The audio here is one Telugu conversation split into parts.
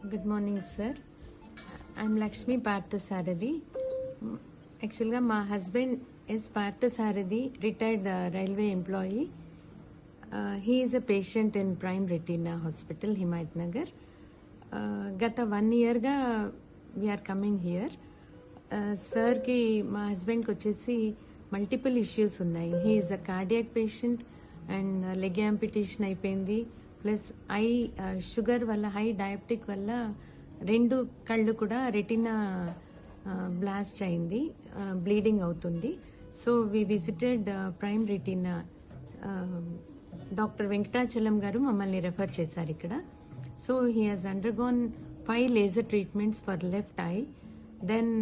Good morning, sir. I'm Lakshmi Parthasarathi. Actually, my husband is Parthasarathi, retired railway employee. He is a patient in Prime Retina Hospital, Himayatnagar. Gata 1 year ga we are coming here. Sir ki my husband ko chesi multiple issues unnai. He is a cardiac patient and leg amputation అయిపోయింది. ప్లస్ ఐ షుగర్ వల్ల హై డయాబెటిక్ వల్ల 2 కళ్ళు కూడా రెటినా బ్లాస్ట్ అయింది, బ్లీడింగ్ అవుతుంది. So we visited Prime Retina. Doctor Venkatachalam garu మమ్మల్ని రెఫర్ చేశారు ఇక్కడ. So he has undergone 5 laser treatments for left eye. Then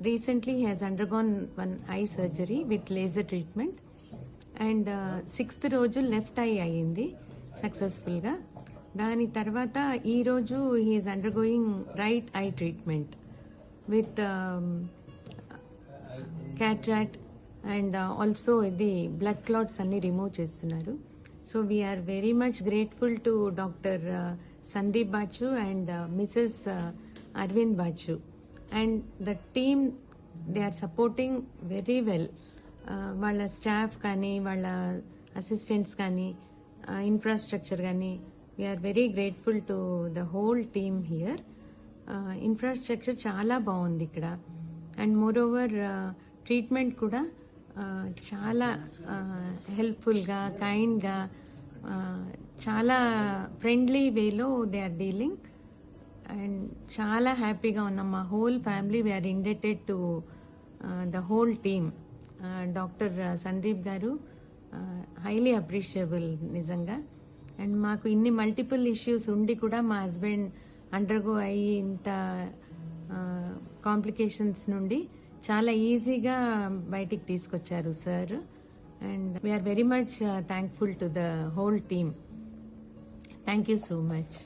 recently he has undergone 1 eye surgery with laser treatment. And 6th రోజు లెఫ్ట్ ఐ అయ్యింది సక్సెస్ఫుల్ గా. దాని తర్వాత ఈ రోజు he is undergoing right eye treatment with cataract and also ఇది బ్లడ్ క్లాట్స్ అన్ని రిమూవ్ చేస్తున్నారు. So we are very much grateful to doctor Sandeep Bachu and Mrs Aravind Bachu and the team. They are supporting very well. వాళ్ళ స్టాఫ్ కానీ వాళ్ళ అసిస్టెంట్స్ కానీ ఇన్ఫ్రాస్ట్రక్చర్ కానీ we are very grateful to the whole team here. Infrastructure చాలా బాగుంది ఇక్కడ. అండ్ మోర్ ఓవర్ ట్రీట్మెంట్ కూడా చాలా హెల్ప్ఫుల్గా, కైండ్గా, చాలా ఫ్రెండ్లీ వేలో దే ఆర్ డీలింగ్. అండ్ చాలా హ్యాపీగా ఉన్నాం. మా whole family we are indebted to the whole team. Doctor Sandeep garu highly appreciable నిజంగా. అండ్ మాకు ఇన్ని మల్టిపుల్ ఇష్యూస్ ఉండి కూడా మా హస్బెండ్ అండర్గో అయ్యి ఇంత కాంప్లికేషన్స్ నుండి చాలా ఈజీగా బయటికి తీసుకొచ్చారు sir. And we are very much thankful to the whole team. Thank you so much.